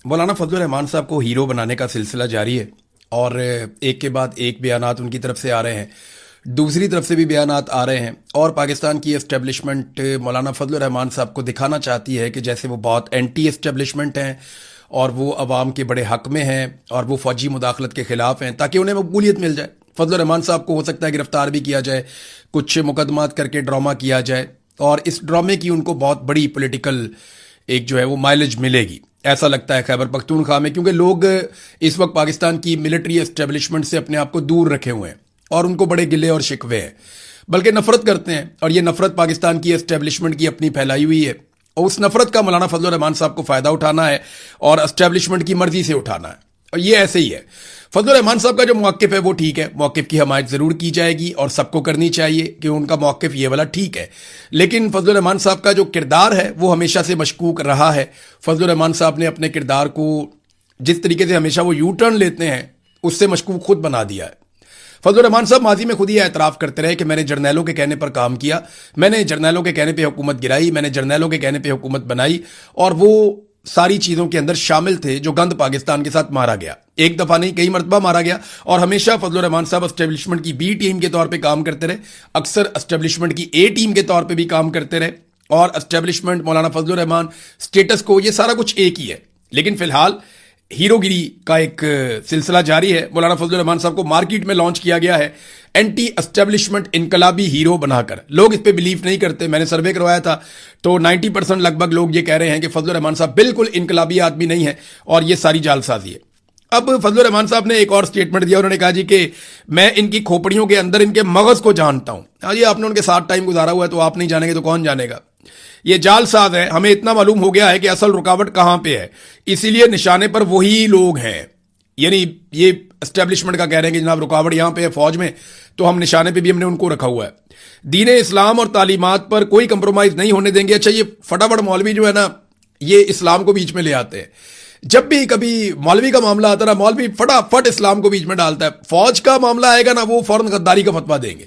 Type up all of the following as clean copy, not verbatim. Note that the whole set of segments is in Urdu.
مولانا فضل الرحمان صاحب کو ہیرو بنانے کا سلسلہ جاری ہے اور ایک کے بعد ایک بیانات ان کی طرف سے آ رہے ہیں، دوسری طرف سے بھی بیانات آ رہے ہیں، اور پاکستان کی اسٹیبلشمنٹ مولانا فضل الرحمان صاحب کو دکھانا چاہتی ہے کہ جیسے وہ بہت اینٹی اسٹیبلشمنٹ ہیں اور وہ عوام کے بڑے حق میں ہیں اور وہ فوجی مداخلت کے خلاف ہیں، تاکہ انہیں مقبولیت مل جائے۔ فضل الرحمان صاحب کو ہو سکتا ہے گرفتار بھی کیا جائے، کچھ مقدمات کر کے ڈرامہ کیا جائے، اور اس ڈرامے کی ان کو بہت بڑی پولیٹیکل ایک جو ہے وہ مائلیج ملے گی، ایسا لگتا ہے خیبر پختونخوا میں، کیونکہ لوگ اس وقت پاکستان کی ملٹری اسٹیبلشمنٹ سے اپنے آپ کو دور رکھے ہوئے ہیں اور ان کو بڑے گلے اور شکوے ہیں، بلکہ نفرت کرتے ہیں، اور یہ نفرت پاکستان کی اسٹیبلشمنٹ کی اپنی پھیلائی ہوئی ہے، اور اس نفرت کا مولانا فضل الرحمان صاحب کو فائدہ اٹھانا ہے اور اسٹیبلشمنٹ کی مرضی سے اٹھانا ہے، اور یہ ایسے ہی ہے۔ فضل الرحمان صاحب کا جو موقف ہے وہ ٹھیک ہے، موقف کی حمایت ضرور کی جائے گی اور سب کو کرنی چاہیے کہ ان کا موقف یہ والا ٹھیک ہے، لیکن فضل الرحمان صاحب کا جو کردار ہے وہ ہمیشہ سے مشکوک رہا ہے۔ فضل الرحمان صاحب نے اپنے کردار کو جس طریقے سے ہمیشہ وہ یو ٹرن لیتے ہیں اس سے مشکوک خود بنا دیا ہے۔ فضل الرحمان صاحب ماضی میں خود یہ اعتراف کرتے رہے کہ میں نے جرنیلوں کے کہنے پر کام کیا، میں نے جرنیلوں کے کہنے پہ حکومت گرائی، میں نے جرنیلوں کے کہنے پہ حکومت بنائی، اور وہ ساری چیزوں کے اندر شامل تھے جو گند پاکستان کے ساتھ مارا گیا، ایک دفعہ نہیں کئی مرتبہ مارا گیا، اور ہمیشہ فضل الرحمان صاحب اسٹیبلشمنٹ کی بی ٹیم کے طور پہ کام کرتے رہے، اکثر اسٹیبلشمنٹ کی اے ٹیم کے طور پہ بھی کام کرتے رہے، اور اسٹیبلشمنٹ مولانا فضل الرحمان اسٹیٹس کو یہ سارا کچھ ایک ہی ہے۔ لیکن فی الحال ہیرو گیری کا ایک سلسلہ جاری ہے، مولانا فضل الرحمان صاحب کو مارکیٹ میں لانچ کیا گیا ہے اینٹی اسٹیبلشمنٹ انقلابی ہیرو بنا کر۔ لوگ اس پہ بلیو نہیں کرتے، میں نے سروے کروایا تھا تو 90% لگ بھگ لوگ یہ کہہ رہے ہیں کہ فضل الرحمان صاحب بالکل انقلابی آدمی نہیں ہے اور یہ ساری جال سازی ہے۔ اب فضل الرحمان صاحب نے ایک اور سٹیٹمنٹ دیا، انہوں نے کہا جی کہ میں ان کی کھوپڑیوں کے اندر ان کے مغز کو جانتا ہوں۔ ہاں جی، آپ نے ان کے ساتھ ٹائم گزارا ہوا ہے تو آپ نہیں جانیں گے تو کون جانے گا؟ یہ جال ساز ہے، ہمیں اتنا معلوم ہو گیا ہے کہ اصل رکاوٹ کہاں پہ ہے، اسی لیے نشانے پر وہی لوگ ہیں، یعنی یہ اسٹیبلشمنٹ کا کہہ رہے ہیں کہ جناب رکاوٹ یہاں پہ ہے فوج میں، تو ہم نشانے پہ بھی ہم نے ان کو رکھا ہوا ہے، دین اسلام اور تعلیمات پر کوئی کمپرومائز نہیں ہونے دیں گے۔ اچھا، یہ فٹافٹ مولوی جو ہے نا، یہ اسلام کو بیچ میں لے آتے ہیں، جب بھی کبھی مولوی کا معاملہ آتا ہے نا، مولوی فٹافٹ اسلام کو بیچ میں ڈالتا ہے، فوج کا معاملہ آئے گا نا وہ فوراً غداری کا فتویٰ دیں گے،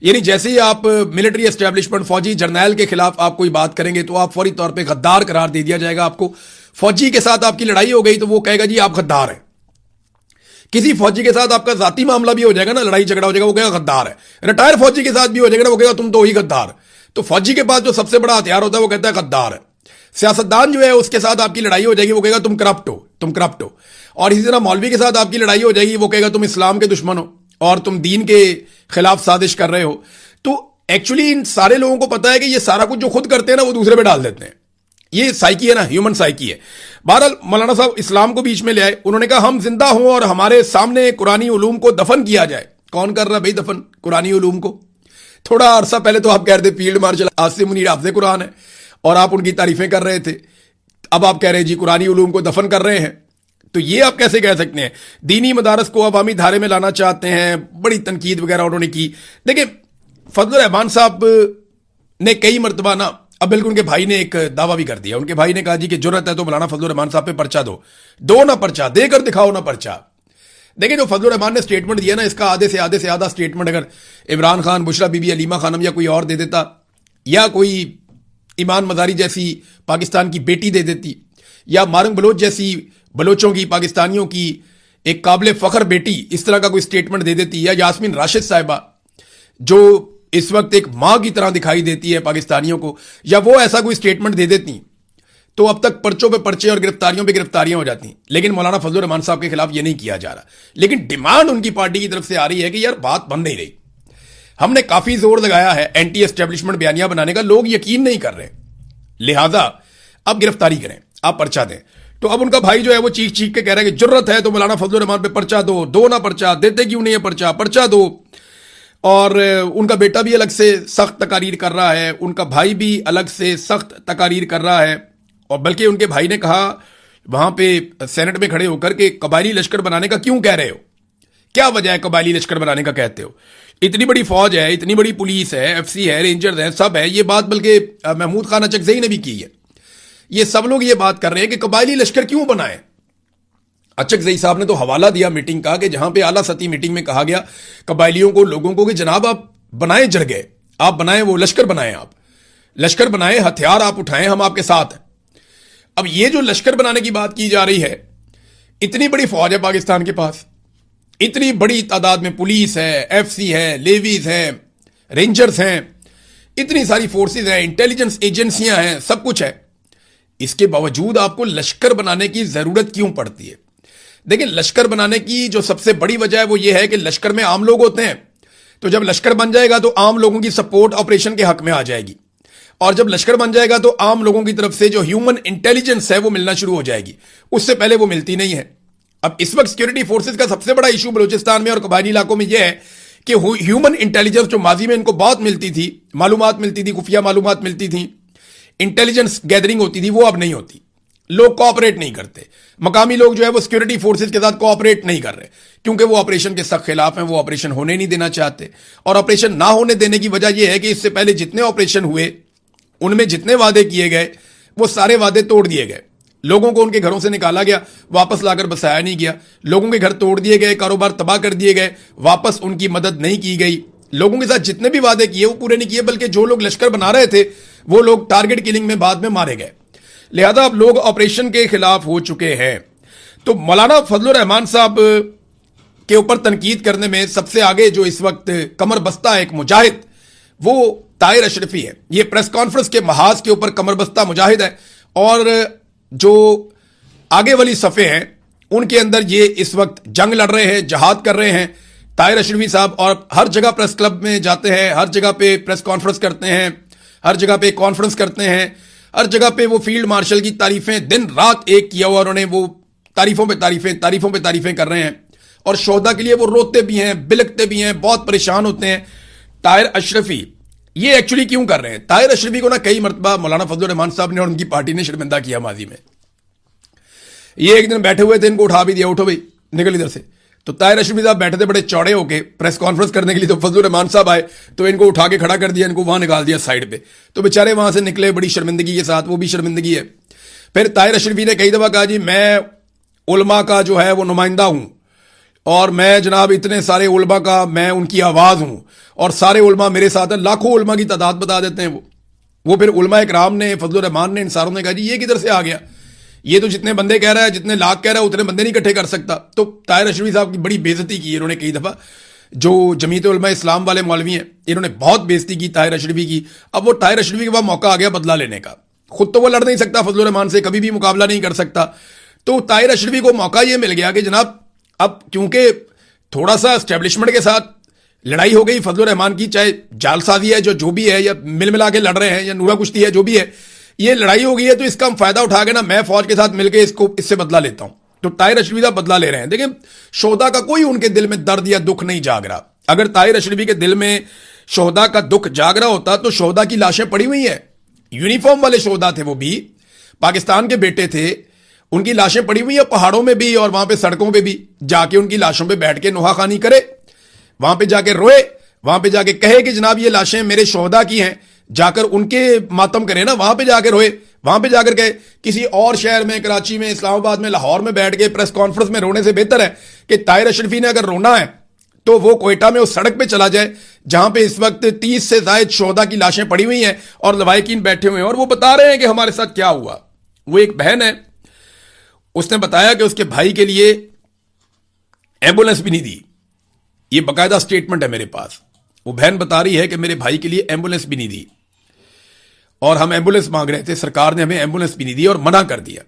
یعنی جیسے ہی آپ ملٹری اسٹیبلشمنٹ فوجی جرنیل کے خلاف آپ کوئی بات کریں گے تو آپ فوری طور پہ غدار قرار دے دیا جائے گا آپ کو۔ فوجی کے ساتھ آپ کی لڑائی ہو گئی تو وہ کہے گا جی آپ غدار ہیں، کسی فوجی کے ساتھ آپ کا ذاتی معاملہ بھی ہو جائے گا نا، لڑائی جھگڑا ہو جائے گا، وہ کہے گا غدار ہے، ریٹائر فوجی کے ساتھ بھی ہو جائے گا نا، وہ کہے گا تم تو وہی غدار۔ تو فوجی کے پاس جو سب سے بڑا ہتھیار ہوتا ہے وہ کہتا ہے غدار ہے۔ سیاستدان جو ہے اس کے ساتھ آپ کی لڑائی ہو جائے گی، وہ کہے گا تم کرپٹ ہو، تم کرپٹ ہو۔ اور اسی طرح مولوی کے ساتھ آپ کی لڑائی ہو جائے گی، وہ کہے گا تم اسلام کے دشمن ہو اور تم دین کے خلاف سازش کر رہے ہو۔ تو ایکچولی ان سارے لوگوں کو پتا ہے کہ یہ سارا کچھ جو خود کرتے ہیں نا وہ دوسرے پہ ڈال دیتے ہیں، یہ سائیکی ہے نا، ہیومن سائیکی ہے۔ بہرحال مولانا صاحب اسلام کو بیچ میں لے آئے، انہوں نے کہا ہم زندہ ہوں اور ہمارے سامنے قرآنی علوم کو دفن کیا جائے۔ کون کر رہا بھائی دفن قرآنی علوم کو؟ تھوڑا عرصہ پہلے تو آپ کہہ رہے تھے فیلڈ مارشل عاصم منیر حافظ قرآن ہے اور آپ ان کی تعریفیں کر رہے تھے، اب آپ کہہ رہے ہیں جی قرآنی علوم کو دفن کر رہے ہیں، تو یہ آپ کیسے کہہ سکتے ہیں؟ دینی مدارس کو عوامی دھارے میں لانا چاہتے ہیں، بڑی تنقید وغیرہ انہوں نے کی۔ دیکھیں فضل الرحمان صاحب نے کئی مرتبہ نا، اب بالکل ان کے بھائی نے ایک دعویٰ بھی کر دیا، ان کے بھائی نے کہا جی کہ جرت ہے تو مولانا فضل الرحمان صاحب پہ پرچہ دو نہ پرچہ دے کر دکھاؤ نہ پرچہ۔ دیکھیں جو فضل الرحمان نے سٹیٹمنٹ دیا نا، اس کا آدھے سے آدھا سٹیٹمنٹ اگر عمران خان، بشرا بی بی، علیمہ خانم یا کوئی اور دے دیتا، یا کوئی ایمان مزاری جیسی پاکستان کی بیٹی دے دیتی، یا مارنگ بلوچ جیسی بلوچوں کی، پاکستانیوں کی ایک قابل فخر بیٹی اس طرح کا کوئی سٹیٹمنٹ دے دیتی، یا یاسمین راشد صاحبہ جو اس وقت ایک ماں کی طرح دکھائی دیتی ہے پاکستانیوں کو، یا وہ ایسا کوئی سٹیٹمنٹ دے دیتی، تو اب تک پرچوں پہ پرچے اور گرفتاریوں پہ گرفتاریاں ہو جاتی ہیں۔ لیکن مولانا فضل الرحمان صاحب کے خلاف یہ نہیں کیا جا رہا، لیکن ڈیمانڈ ان کی پارٹی کی طرف سے آ رہی ہے کہ یار بات بن نہیں رہی، ہم نے کافی زور لگایا ہے اینٹی اسٹیبلشمنٹ بیانیہ بنانے کا، لوگ یقین نہیں کر رہے، لہذا اب گرفتاری کریں، آپ پرچہ دیں۔ تو اب ان کا بھائی جو ہے وہ چیخ کے کہہ رہا ہے کہ جرت ہے تو مولانا فضل الرحمان پہ پرچہ دو نہ پرچہ دیتے کیوں نہیں ہے، پرچہ دو۔ اور ان کا بیٹا بھی الگ سے سخت تقاریر کر رہا ہے، ان کا بھائی بھی الگ سے سخت تقاریر کر رہا ہے، اور بلکہ ان کے بھائی نے کہا وہاں پہ سینٹ میں کھڑے ہو کر کہ قبائلی لشکر بنانے کا کیوں کہہ رہے ہو، کیا وجہ ہے قبائلی لشکر بنانے کا کہتے ہو؟ اتنی بڑی فوج ہے، اتنی بڑی پولیس ہے، ایف سی ہے، رینجرز ہیں، سب ہے۔ یہ بات بلکہ محمود خان اچکزئی نے بھی کی ہے، یہ سب لوگ یہ بات کر رہے ہیں کہ قبائلی لشکر کیوں بنائیں۔ اچکزئی صاحب نے تو حوالہ دیا میٹنگ کا کہ جہاں پہ اعلیٰ سطحی میٹنگ میں کہا گیا قبائلیوں کو، لوگوں کو کہ جناب آپ بنائیں جرگے، آپ بنائیں وہ لشکر بنائیں، آپ لشکر بنائیں، ہتھیار آپ اٹھائیں، ہم آپ کے ساتھ ہیں۔ اب یہ جو لشکر بنانے کی بات کی جا رہی ہے، اتنی بڑی فوج ہے پاکستان کے پاس، اتنی بڑی تعداد میں پولیس ہے، ایف سی ہے، لیویز ہیں، رینجرز ہیں، اتنی ساری فورسز ہیں، انٹیلیجنس ایجنسیاں ہیں، سب کچھ ہے. اس کے باوجود آپ کو لشکر بنانے کی ضرورت کیوں پڑتی ہے؟ دیکھیں، لشکر بنانے کی جو سب سے بڑی وجہ ہے وہ یہ ہے کہ لشکر میں عام لوگ ہوتے ہیں، تو جب لشکر بن جائے گا تو عام لوگوں کی سپورٹ آپریشن کے حق میں آ جائے گی، اور جب لشکر بن جائے گا تو عام لوگوں کی طرف سے جو ہیومن انٹیلیجنس ہے وہ ملنا شروع ہو جائے گی. اس سے پہلے وہ ملتی نہیں ہے. اب اس وقت سیکورٹی فورسز کا سب سے بڑا ایشو بلوچستان میں اور قبائلی علاقوں میں یہ ہے کہ ہیومن انٹیلیجنس جو ماضی میں ان کو بہت ملتی تھی، معلومات ملتی تھی، خفیہ معلومات ملتی تھیں، انٹیلیجنس گیدرنگ ہوتی تھی، وہ اب نہیں ہوتی. لوگ کوآپریٹ نہیں کرتے، مقامی لوگ جو ہے وہ سیکورٹی فورسز کے ساتھ کوآپریٹ نہیں کر رہے، کیونکہ وہ آپریشن کے سخت خلاف ہیں، وہ آپریشن ہونے نہیں دینا چاہتے. اور آپریشن نہ ہونے دینے کی وجہ یہ ہے کہ اس سے پہلے جتنے آپریشن ہوئے ان میں جتنے وعدے کیے گئے وہ سارے وعدے توڑ دیے گئے. لوگوں کو ان کے گھروں سے نکالا گیا، واپس لا کر بسایا نہیں گیا. لوگوں کے گھر توڑ دیے گئے، کاروبار تباہ کر دیے گئے، واپس ان کی مدد نہیں کی گئی. لوگوں کے ساتھ جتنے بھی وعدے کیے وہ پورے نہیں کیے، بلکہ جو لوگ لشکر بنا رہے تھے وہ لوگ ٹارگٹ کلنگ میں بعد میں مارے گئے. لہذا اب لوگ آپریشن کے خلاف ہو چکے ہیں. تو مولانا فضل الرحمان صاحب کے اوپر تنقید کرنے میں سب سے آگے جو اس وقت کمر بستہ ایک مجاہد وہ طاہر اشرفی ہے. یہ پریس کانفرنس کے محاذ کے اوپر کمر بستہ مجاہد ہے، اور جو آگے والی صفحے ہیں ان کے اندر یہ اس وقت جنگ لڑ رہے ہیں، جہاد کر رہے ہیں طاہر اشرفی صاحب. اور ہر جگہ پریس کلب میں جاتے ہیں، ہر جگہ پہ پریس کانفرنس کرتے ہیں، ہر جگہ پہ کانفرنس کرتے ہیں، ہر جگہ پہ وہ فیلڈ مارشل کی تعریفیں دن رات ایک کیا ہوا انہوں نے، وہ تعریفوں پہ تعریفیں کر رہے ہیں. اور شہداء کے لیے وہ روتے بھی ہیں، بلکتے بھی ہیں، بہت پریشان ہوتے ہیں. طاہر اشرفی یہ ایکچولی کیوں کر رہے ہیں؟ طاہر اشرفی کو کئی مرتبہ مولانا فضل الرحمان صاحب نے اور ان کی پارٹی نے شرمندہ کیا ماضی میں. یہ ایک دن بیٹھے ہوئے تھے، ان کو اٹھا بھی دیا، اٹھو بھائی نکل ادھر سے. تو طاہر اشرفی صاحب بیٹھے تھے بڑے چوڑے ہو کے پریس کانفرنس کرنے کے لیے، تو فضل الرحمان صاحب آئے تو ان کو اٹھا کے کھڑا کر دیا، ان کو وہاں نکال دیا سائڈ پہ. تو بیچارے وہاں سے نکلے بڑی شرمندگی کے ساتھ، وہ بھی شرمندگی ہے. پھر طاہر اشرفی نے کئی دفعہ کہا جی میں علماء کا جو ہے وہ نمائندہ ہوں، اور میں جناب اتنے سارے علماء کا میں ان کی آواز ہوں، اور سارے علماء میرے ساتھ ہیں. لاکھوں علماء کی تعداد بتا دیتے ہیں وہ پھر علماء اکرام نے، فضل الرحمان نے، ان ساروں نے کہا جی یہ کدھر سے آ گیا، یہ تو جتنے بندے کہہ رہا ہے، جتنے لاکھ کہہ رہا ہے اتنے بندے نہیں اکٹھے کر سکتا. تو طاہر اشرفی صاحب کی بڑی بےزتی کی انہوں نے کئی دفعہ. جو جمعیت علماء اسلام والے مولوی ہیں انہوں نے بہت بےزتی کی طاہر اشرفی کی. اب وہ طاہر اشرفی کے بعد موقع آ گیا بدلہ لینے کا. خود تو وہ لڑ نہیں سکتا فضل الرحمان سے، کبھی بھی مقابلہ نہیں کر سکتا. تو طاہر اشرفی کو موقع یہ مل گیا کہ جناب اب کیونکہ تھوڑا سا اسٹیبلشمنٹ کے ساتھ لڑائی ہو گئی فضل الرحمان کی، چاہے جال سازی ہے جو بھی ہے، یا مل ملا کے لڑ رہے ہیں، یا نورا کشتی ہے، جو بھی ہے، یہ لڑائی ہو گئی ہے، تو اس کا ہم فائدہ اٹھا کے میں فوج کے ساتھ مل کے اس سے بدلہ لیتا ہوں. تو طاہر اشرفی صاحب بدلہ لے رہے ہیں. دیکھیں شہداء کا کوئی ان کے دل میں درد یا دکھ نہیں جاگ رہا. اگر طاہر اشرفی کے دل میں شہداء کا دکھ جاگ رہا ہوتا تو شہداء کی لاشیں پڑی ہوئی ہیں، یونیفارم والے شہداء تھے، وہ بھی پاکستان کے بیٹے تھے، ان کی لاشیں پڑی ہوئی ہیں پہاڑوں میں بھی اور وہاں پہ سڑکوں پہ بھی. جا کے ان کی لاشوں پہ بیٹھ کے نوحہ خوانی کرے، وہاں پہ جا کے روئے، وہاں پہ جا کے کہے کہ جناب یہ لاشیں میرے شہداء کی ہیں، جا کر ان کے ماتم کرے نا، وہاں پہ جا کے روئے، وہاں پہ جا کر کہے. کسی اور شہر میں، کراچی میں، اسلام آباد میں، لاہور میں بیٹھ کے پریس کانفرنس میں رونے سے بہتر ہے کہ طاہر اشرفی نے اگر رونا ہے تو وہ کوئٹہ میں اس سڑک پہ چلا جائے جہاں پہ اس وقت 30 سے زائد شہداء کی لاشیں پڑی ہوئی ہیں اور لوائقین بیٹھے ہوئے ہیں، اور وہ بتا رہے ہیں کہ ہمارے ساتھ کیا ہوا. وہ ایک بہن ہے، اس نے بتایا کہ اس کے بھائی کے لیے ایمبولینس بھی نہیں دی. یہ باقاعدہ سٹیٹمنٹ ہے میرے پاس. وہ بہن بتا رہی ہے کہ میرے بھائی کے لیے ایمبولینس بھی نہیں دی، اور ہم ایمبولینس مانگ رہے تھے، سرکار نے ہمیں ایمبولینس بھی نہیں دی اور منع کر دیا.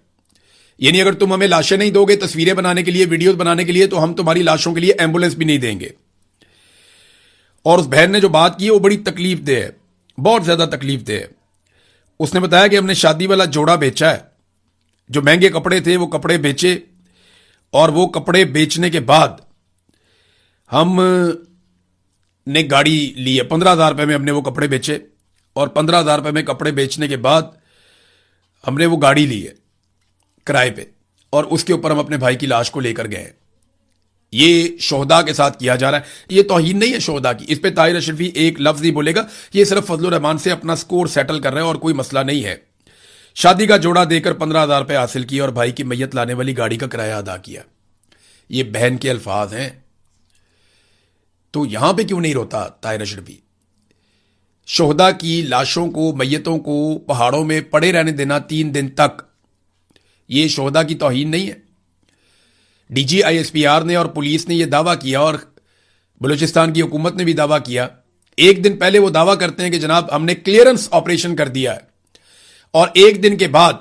یعنی اگر تم ہمیں لاشیں نہیں دو گے تصویریں بنانے کے لیے، ویڈیوز بنانے کے لیے، تو ہم تمہاری لاشوں کے لیے ایمبولینس بھی نہیں دیں گے. اور اس بہن نے جو بات کی وہ بڑی تکلیف دہ ہے، بہت زیادہ تکلیف دہ ہے. اس نے بتایا کہ ہم نے شادی والا جوڑا بیچا ہے، جو مہنگے کپڑے تھے وہ کپڑے بیچے، اور وہ کپڑے بیچنے کے بعد ہم نے گاڑی لی ہے. 15,000 روپے میں ہم نے وہ کپڑے بیچے، اور 15,000 روپے میں کپڑے بیچنے کے بعد ہم نے وہ گاڑی لی ہے کرائے پہ، اور اس کے اوپر ہم اپنے بھائی کی لاش کو لے کر گئے ہیں. یہ شہداء کے ساتھ کیا جا رہا ہے، یہ توہین نہیں ہے شہداء کی. اس پہ طاہر اشرفی ایک لفظ نہیں بولے گا. یہ صرف فضل الرحمان سے اپنا سکور سیٹل کر رہے ہیں اور کوئی مسئلہ نہیں ہے. شادی کا جوڑا دے کر 15,000 روپے حاصل کیے اور بھائی کی میت لانے والی گاڑی کا کرایہ ادا کیا. یہ بہن کے الفاظ ہیں. تو یہاں پہ کیوں نہیں روتا طاہر اشرفی؟ شہداء کی لاشوں کو، میتوں کو پہاڑوں میں پڑے رہنے دینا 3 دن تک، یہ شہدا کی توہین نہیں ہے؟ D G I S P R نے اور پولیس نے یہ دعویٰ کیا اور بلوچستان کی حکومت نے بھی دعویٰ کیا. ایک دن پہلے وہ دعویٰ کرتے ہیں کہ جناب ہم نے کلیئرنس آپریشن کر دیا ہے, اور ایک دن کے بعد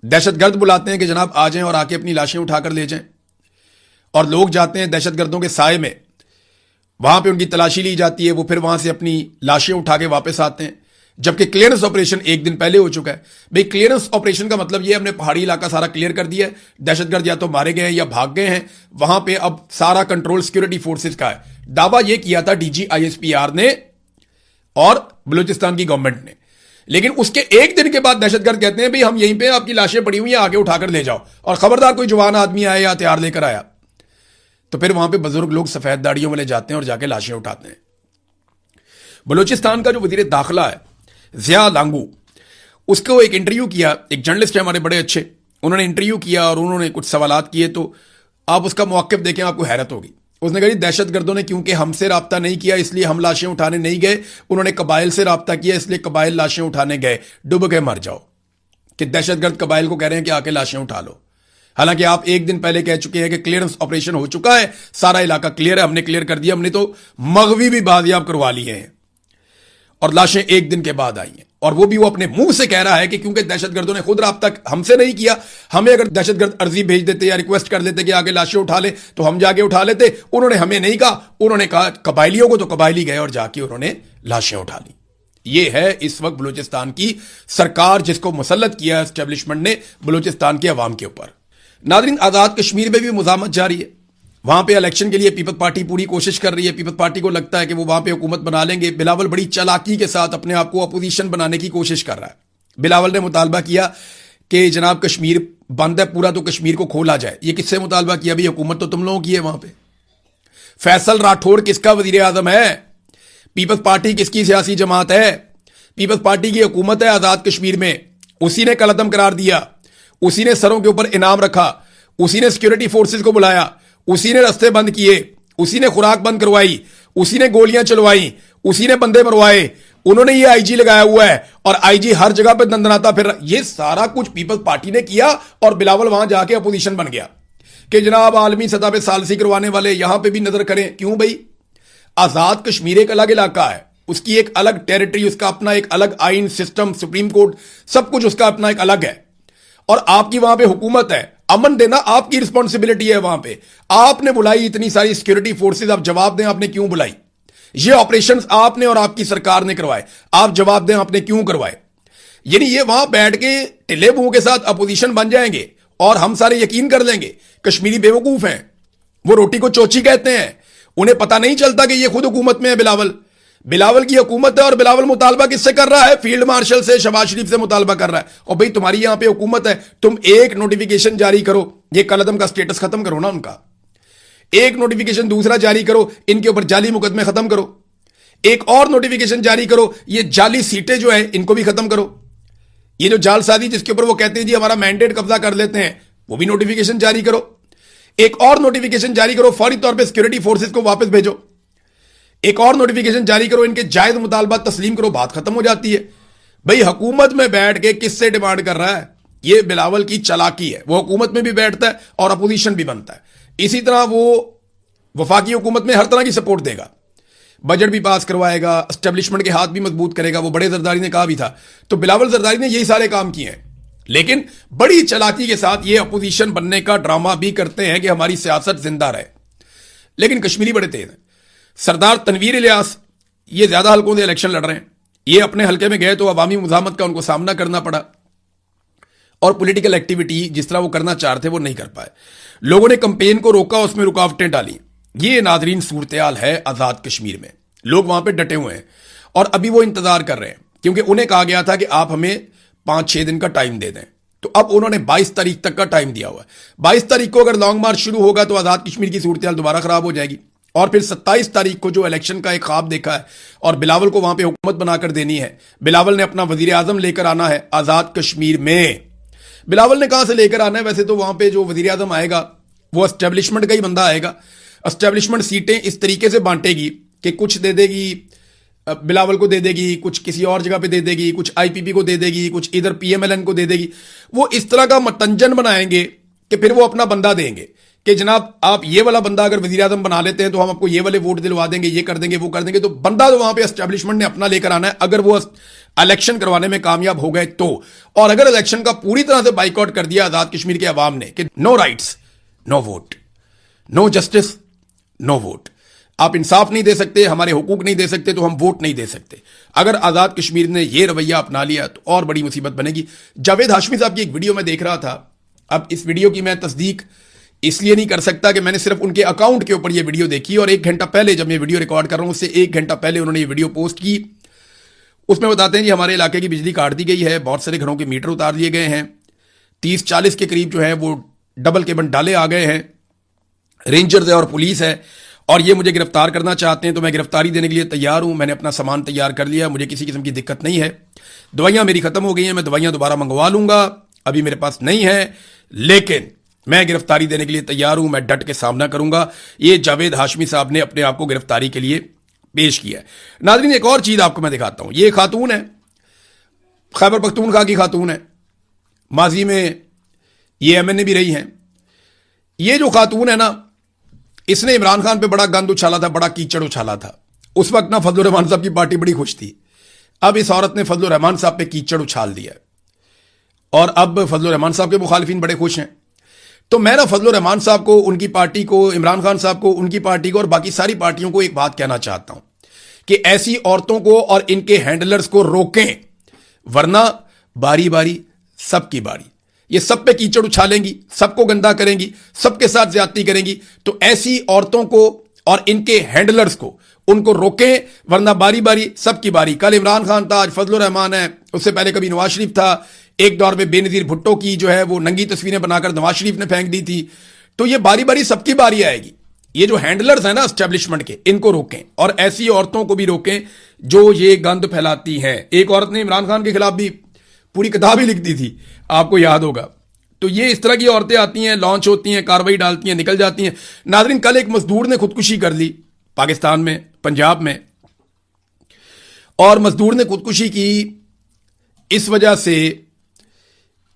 دہشت گرد بلاتے ہیں کہ جناب آ جائیں اور آ کے اپنی لاشیں اٹھا کر لے جائیں, اور لوگ جاتے ہیں دہشت گردوں کے سائے میں, وہاں پہ ان کی تلاشی لی جاتی ہے, وہ پھر وہاں سے اپنی لاشیں اٹھا کے واپس آتے ہیں, جبکہ کلیئرنس آپریشن ایک دن پہلے ہو چکا ہے. بھئی کلیئرنس آپریشن کا مطلب یہ ہے ہم نے پہاڑی علاقہ سارا کلیئر کر دیا ہے, دہشت گرد یا تو مارے گئے ہیں یا بھاگ گئے ہیں, وہاں پہ اب سارا کنٹرول سیکورٹی فورسز کا ہے. دعویٰ یہ کیا تھا D G I S P R نے اور بلوچستان کی گورنمنٹ نے, لیکن اس کے ایک دن کے بعد دہشت گرد کہتے ہیں بھئی ہم یہیں پہ آپ کی لاشیں پڑی ہوئی ہیں, آگے اٹھا کر لے جاؤ, اور خبردار کوئی جوان آدمی آیا یا ہتھیار لے کر آیا تو پھر وہاں پہ بزرگ لوگ سفید داڑیوں والے جاتے ہیں اور جا کے لاشیں اٹھاتے ہیں. بلوچستان کا جو وزیر داخلہ ہے ضیاء لانگو, اس کو ایک انٹرویو کیا, ایک جرنلسٹ ہے ہمارے بڑے اچھے, انہوں نے انٹرویو کیا اور انہوں نے کچھ سوالات کیے, تو آپ اس کا موقف دیکھیں آپ کو حیرت ہوگی. اس نے کہا دہشت گردوں نے کیونکہ ہم سے رابطہ نہیں کیا اس لیے ہم لاشیں اٹھانے نہیں گئے, انہوں نے قبائل سے رابطہ کیا اس لیے قبائل لاشیں اٹھانے گئے, ڈوب کے مر جاؤ. کہ دہشت گرد قبائل کو کہہ رہے ہیں کہ آ کے لاشیں اٹھا لو, حالانکہ آپ ایک دن پہلے کہہ چکے ہیں کہ کلیئرنس آپریشن ہو چکا ہے, سارا علاقہ کلیئر ہے, ہم نے کلیئر کر دیا, ہم نے تو مغوی بھی بازیاب کروا لیے ہیں, اور لاشیں ایک دن کے بعد آئی ہیں. اور وہ بھی وہ اپنے منہ سے کہہ رہا ہے کہ کیونکہ دہشت گردوں نے خود رابطہ ہم سے نہیں کیا, ہمیں اگر دہشت گرد عرضی بھیج دیتے یا ریکویسٹ کر دیتے کہ آگے لاشیں اٹھا لیں تو ہم جا کے اٹھا لیتے, انہوں نے ہمیں نہیں کہا, انہوں نے کہا قبائلیوں کو, تو قبائلی گئے اور جا کے انہوں نے لاشیں اٹھا لی. یہ ہے اس وقت بلوچستان کی سرکار جس کو مسلط کیا ہے اسٹیبلشمنٹ نے بلوچستان کے عوام کے اوپر. ناظرین, آزاد کشمیر میں بھی مزاحمت جاری ہے, وہاں پہ الیکشن کے لیے پیپلز پارٹی پوری کوشش کر رہی ہے, پیپلز پارٹی کو لگتا ہے کہ وہ وہاں پہ حکومت بنا لیں گے. بلاول بڑی چالاکی کے ساتھ اپنے آپ کو اپوزیشن بنانے کی کوشش کر رہا ہے. بلاول نے مطالبہ کیا کہ جناب کشمیر بند ہے پورا تو کشمیر کو کھولا جائے. یہ کس سے مطالبہ کیا؟ بھی حکومت تو تم لوگوں کی ہے وہاں پہ. فیصل راٹھوڑ کس کا وزیر اعظم ہے؟ پیپلز پارٹی کس کی سیاسی جماعت ہے؟ پیپلز پارٹی کی حکومت ہے آزاد کشمیر میں, اسی نے قلعدم قرار دیا, اسی نے سروں کے اوپر انعام رکھا, اسی نے سیکورٹی فورسز کو بلایا, اسی نے رستے بند کیے, اسی نے خوراک بند کروائی, اسی نے گولیاں چلوائی, اسی نے بندے مروائے, انہوں نے یہ آئی جی لگایا ہوا ہے, اور آئی جی ہر جگہ پہ دندناتا پھر. یہ سارا کچھ پیپلز پارٹی نے کیا, اور بلاول وہاں جا کے اپوزیشن بن گیا کہ جناب عالمی سطح پہ ثالثی کروانے والے یہاں پہ بھی نظر کریں. کیوں بھائی؟ آزاد کشمیر ایک الگ علاقہ ہے, اس کی ایک الگ ٹیریٹری, اس کا اپنا ایک الگ آئین سسٹم, سپریم کورٹ, سب کچھ اس کا اپنا ایک الگ ہے, اور آپ کی وہاں پہ حکومت ہے, امن دینا آپ کی رسپانسبلٹی ہے. وہاں پہ آپ نے بلائی اتنی ساری سیکورٹی فورسز, آپ جواب دیں آپ نے کیوں بلائی. یہ آپریشنز آپ نے اور آپ کی سرکار نے کروائے, آپ جواب دیں آپ نے کیوں کروائے. یعنی یہ وہاں بیٹھ کے ٹلے منہ کے ساتھ اپوزیشن بن جائیں گے اور ہم سارے یقین کر لیں گے. کشمیری بیوقوف ہیں, وہ روٹی کو چوچی کہتے ہیں, انہیں پتہ نہیں چلتا کہ یہ خود حکومت میں ہے. بلاول کی حکومت ہے, اور بلاول مطالبہ کس سے کر رہا ہے؟ فیلڈ مارشل سے, شہباز شریف سے مطالبہ کر رہا ہے. اور بھئی تمہاری یہاں پہ حکومت ہے, تم ایک نوٹیفیکیشن جاری کرو, یہ قلعدم کا سٹیٹس ختم کرو نا ان کا, ایک نوٹیفیکیشن دوسرا جاری کرو, ان کے اوپر جعلی مقدمے ختم کرو, ایک اور نوٹیفیکیشن جاری کرو, یہ جعلی سیٹیں جو ہیں ان کو بھی ختم کرو. یہ جو جال سازی جس کے اوپر وہ کہتے ہیں جی ہمارا مینڈیٹ قبضہ کر لیتے ہیں, وہ بھی نوٹیفیکیشن جاری کرو. ایک اور نوٹیفیکیشن جاری کرو, فوری طور پہ سیکورٹی فورسز کو واپس بھیجو. ایک اور نوٹیفیکیشن جاری کرو, ان کے جائز مطالبات تسلیم کرو, بات ختم ہو جاتی ہے. بھئی حکومت میں بیٹھ کے کس سے ڈیمانڈ کر رہا ہے؟ یہ بلاول کی چالاکی ہے. وہ حکومت میں بھی بیٹھتا ہے اور اپوزیشن بھی بنتا ہے. اسی طرح وہ وفاقی حکومت میں ہر طرح کی سپورٹ دے گا, بجٹ بھی پاس کروائے گا, اسٹیبلشمنٹ کے ہاتھ بھی مضبوط کرے گا. وہ بڑے زرداری نے کہا بھی تھا, تو بلاول زرداری نے یہی سارے کام کیے ہیں. لیکن بڑی چالاکی کے ساتھ یہ اپوزیشن بننے کا ڈرامہ بھی کرتے ہیں کہ ہماری سیاست زندہ رہے. لیکن کشمیری بڑے تیز ہیں. سردار تنویر الیاس یہ زیادہ حلقوں سے الیکشن لڑ رہے ہیں. یہ اپنے حلقے میں گئے تو عوامی مزاحمت کا ان کو سامنا کرنا پڑا, اور پولیٹیکل ایکٹیویٹی جس طرح وہ کرنا چاہ رہے تھے وہ نہیں کر پائے. لوگوں نے کمپین کو روکا, اس میں رکاوٹیں ڈالی. یہ ناظرین صورتحال ہے آزاد کشمیر میں. لوگ وہاں پہ ڈٹے ہوئے ہیں اور ابھی وہ انتظار کر رہے ہیں, کیونکہ انہیں کہا گیا تھا کہ آپ ہمیں 5-6 دن کا ٹائم دے دیں. تو اب انہوں نے 22 تاریخ تک کا ٹائم دیا ہوا ہے. 22 تاریخ کو اگر لانگ مارچ شروع ہوگا تو آزاد کشمیر کی صورتحال دوبارہ خراب ہو جائے گی. اور پھر 27 تاریخ کو جو الیکشن کا ایک خواب دیکھا ہے اور بلاول کو وہاں پہ حکومت بنا کر دینی ہے, بلاول نے اپنا وزیر اعظم لے کر آنا ہے آزاد کشمیر میں. بلاول نے کہاں سے لے کر آنا ہے؟ ویسے تو وہاں پہ جو وزیر اعظم آئے گا وہ اسٹیبلشمنٹ کا ہی بندہ آئے گا. اسٹیبلشمنٹ سیٹیں اس طریقے سے بانٹے گی کہ کچھ دے دے گی بلاول کو دے دے گی, کچھ کسی اور جگہ پہ دے دے گی, کچھ آئی پی پی کو دے دے گی, کچھ ادھر پی ایم ایل این کو دے دے گی. وہ اس طرح کا متنجن بنائیں گے کہ پھر وہ اپنا بندہ دیں گے کہ جناب آپ یہ والا بندہ اگر وزیر اعظم بنا لیتے ہیں تو ہم آپ کو یہ والے ووٹ دلوا دیں گے, یہ کر دیں گے, وہ کر دیں گے. تو بندہ تو وہاں پہ اسٹیبلشمنٹ نے اپنا لے کر آنا ہے اگر وہ الیکشن کروانے میں کامیاب ہو گئے تو. اور اگر الیکشن کا پوری طرح سے بائیکاٹ کر دیا آزاد کشمیر کے عوام نے کہ نو رائٹس نو ووٹ, نو جسٹس نو ووٹ, آپ انصاف نہیں دے سکتے, ہمارے حقوق نہیں دے سکتے, تو ہم ووٹ نہیں دے سکتے. اگر آزاد کشمیر نے یہ رویہ اپنا لیا تو اور بڑی مصیبت بنے گی. جاوید ہاشمی صاحب کی ایک ویڈیو میں دیکھ رہا تھا. اب اس ویڈیو کی میں تصدیق اس لیے نہیں کر سکتا کہ میں نے صرف ان کے اکاؤنٹ کے اوپر یہ ویڈیو دیکھی, اور 1 گھنٹہ پہلے جب میں ویڈیو ریکارڈ کر رہا ہوں اس سے 1 گھنٹہ پہلے انہوں نے یہ ویڈیو پوسٹ کی. اس میں بتاتے ہیں جی ہمارے علاقے کی بجلی کاٹ دی گئی ہے, بہت سارے گھروں کے میٹر اتار دیے گئے ہیں, 30-40 کے قریب جو ہے وہ ڈبل کیبن ڈالے آ گئے ہیں, رینجرز ہے اور پولیس ہے, اور یہ مجھے گرفتار کرنا چاہتے ہیں. تو میں گرفتاری دینے کے لیے تیار ہوں, میں نے اپنا سامان تیار کر لیا, مجھے کسی قسم کی دقت نہیں ہے. دوائیاں میری ختم ہو گئی ہیں, میں دوائیاں دوبارہ منگوا لوں گا, ابھی میرے پاس نہیں ہے, لیکن میں گرفتاری دینے کے لیے تیار ہوں, میں ڈٹ کے سامنا کروں گا. یہ جاوید ہاشمی صاحب نے اپنے آپ کو گرفتاری کے لیے پیش کیا ہے. ناظرین ایک اور چیز آپ کو میں دکھاتا ہوں. یہ خاتون ہے, خیبر پختونخوا کی خاتون ہے, ماضی میں یہ ایم این اے بھی رہی ہیں. یہ جو خاتون ہے نا, اس نے عمران خان پہ بڑا گند اچھالا تھا, بڑا کیچڑ اچھالا تھا. اس وقت نا فضل الرحمان صاحب کی پارٹی بڑی خوش تھی. اب اس عورت نے فضل الرحمان صاحب پہ کیچڑ اچھال دیا, اور اب فضل الرحمان صاحب کے مخالفین بڑے خوش ہیں. تو میں نا فضل الرحمان صاحب کو, ان کی پارٹی کو, عمران خان صاحب کو, ان کی پارٹی کو اور باقی ساری پارٹیوں کو ایک بات کہنا چاہتا ہوں کہ ایسی عورتوں کو اور ان کے ہینڈلرز کو روکیں, ورنہ باری باری سب کی باری, یہ سب پہ کیچڑ اچھالیں گی, سب کو گندا کریں گی, سب کے ساتھ زیادتی کریں گی. تو ایسی عورتوں کو اور ان کے ہینڈلرز کو, ان کو روکیں, ورنہ باری باری سب کی باری. کل عمران خان تھا, آج فضل الرحمان ہے, اس سے پہلے کبھی نواز شریف تھا. ایک دور میں بے نظیر بھٹو کی جو ہے وہ ننگی تصویریں بنا کر نواز شریف نے پھینک دی تھی. تو یہ باری باری سب کی باری آئے گی. یہ جو ہینڈلرز ہیں نا اسٹیبلشمنٹ کے, ان کو روکیں, اور ایسی عورتوں کو بھی روکیں جو یہ گند پھیلاتی ہیں. ایک عورت نے عمران خان کے خلاف بھی پوری کتاب ہی لکھ دی تھی, آپ کو یاد ہوگا. تو یہ اس طرح کی عورتیں آتی ہیں, لانچ ہوتی ہیں, کاروائی ڈالتی ہیں, نکل جاتی ہیں. ناظرین کل ایک مزدور نے خودکشی کر لی پاکستان میں, پنجاب میں, اور مزدور نے خودکشی کی اس وجہ سے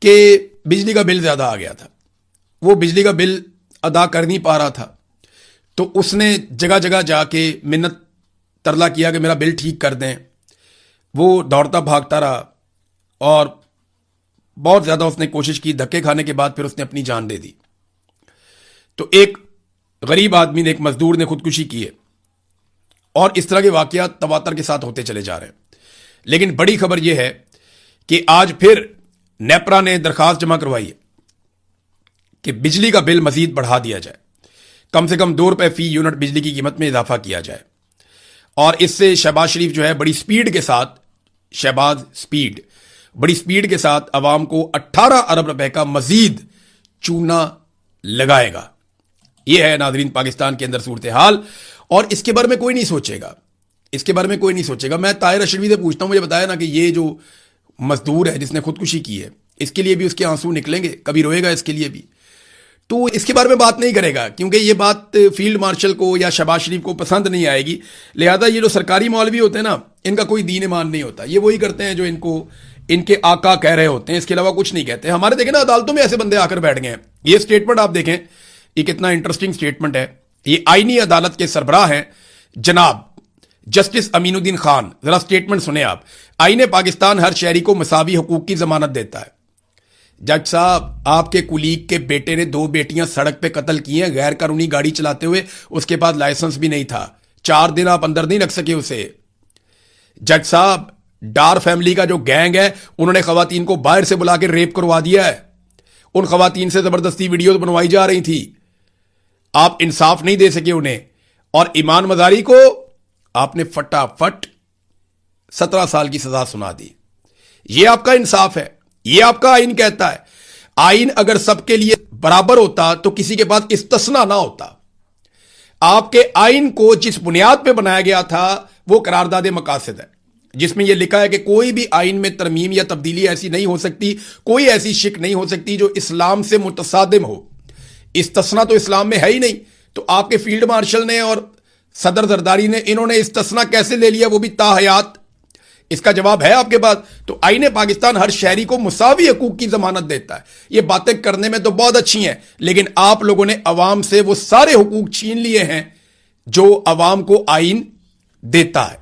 کہ بجلی کا بل زیادہ آ گیا تھا. وہ بجلی کا بل ادا کر نہیں پا رہا تھا, تو اس نے جگہ جگہ جا کے منت ترلا کیا کہ میرا بل ٹھیک کر دیں. وہ دوڑتا بھاگتا رہا اور بہت زیادہ اس نے کوشش کی. دھکے کھانے کے بعد پھر اس نے اپنی جان دے دی. تو ایک غریب آدمی نے, ایک مزدور نے خودکشی کی ہے, اور اس طرح کے واقعات تواتر کے ساتھ ہوتے چلے جا رہے ہیں. لیکن بڑی خبر یہ ہے کہ آج پھر نیپرا نے درخواست جمع کروائی ہے کہ بجلی کا بل مزید بڑھا دیا جائے, کم سے کم 2 روپے فی یونٹ بجلی کی قیمت میں اضافہ کیا جائے. اور اس سے شہباز شریف جو ہے بڑی سپیڈ کے ساتھ, بڑی سپیڈ کے ساتھ عوام کو 18 ارب روپے کا مزید چونا لگائے گا. یہ ہے ناظرین پاکستان کے اندر صورتحال, اور اس کے بارے میں کوئی نہیں سوچے گا. میں طاہر اشرفی سے پوچھتا ہوں, مجھے بتایا نا کہ یہ جو مزدور ہے جس نے خودکشی کی ہے, اس کے لیے بھی اس کے آنسو نکلیں گے, کبھی روئے گا اس کے لیے بھی, تو اس کے بارے میں بات نہیں کرے گا, کیونکہ یہ بات فیلڈ مارشل کو یا شہباز شریف کو پسند نہیں آئے گی. لہذا یہ جو سرکاری مولوی ہوتے ہیں نا, ان کا کوئی دین ایمان نہیں ہوتا. یہ وہی کرتے ہیں جو ان کے آقا کہہ رہے ہوتے ہیں, اس کے علاوہ کچھ نہیں کہتے. ہمارے دیکھیں نا عدالتوں میں ایسے بندے آ کر بیٹھ گئے ہیں. یہ سٹیٹمنٹ آپ دیکھیں, یہ کتنا انٹرسٹنگ سٹیٹمنٹ ہے. یہ آئینی عدالت کے سربراہ ہیں جناب جسٹس امین الدین خان. ذرا سٹیٹمنٹ سنیں آپ. آئین پاکستان ہر شہری کو مساوی حقوق کی ضمانت دیتا ہے. جج صاحب, آپ کے کولیگ کے بیٹے نے 2 بیٹیاں سڑک پہ قتل کی ہیں غیر قانونی گاڑی چلاتے ہوئے, اس کے پاس لائسنس بھی نہیں تھا. 4 دن آپ اندر نہیں رکھ سکے اسے. جج صاحب, ڈار فیملی کا جو گینگ ہے انہوں نے خواتین کو باہر سے بلا کے ریپ کروا دیا ہے. ان خواتین سے زبردستی ویڈیوز بنوائی جا رہی تھی. آپ انصاف نہیں دے سکے انہیں, اور ایمان مزاری کو آپ نے فٹافٹ 17 سال کی سزا سنا دی. یہ آپ کا انصاف ہے, یہ آپ کا آئین کہتا ہے. آئین اگر سب کے لیے برابر ہوتا تو کسی کے پاس استثنا نہ ہوتا. آپ کے آئین کو جس بنیاد پہ بنایا گیا تھا وہ قرارداد مقاصد ہے, جس میں یہ لکھا ہے کہ کوئی بھی آئین میں ترمیم یا تبدیلی ایسی نہیں ہو سکتی, کوئی ایسی شک نہیں ہو سکتی جو اسلام سے متصادم ہو. استثنا تو اسلام میں ہے ہی نہیں. تو آپ کے فیلڈ مارشل نے اور صدر زرداری نے انہوں نے استثنا کیسے لے لیا وہ بھی تاحیات؟ اس کا جواب ہے آپ کے پاس؟ تو آئین پاکستان ہر شہری کو مساوی حقوق کی ضمانت دیتا ہے. یہ باتیں کرنے میں تو بہت اچھی ہیں، لیکن آپ لوگوں نے عوام سے وہ سارے حقوق چھین لیے ہیں جو عوام کو آئین دیتا ہے.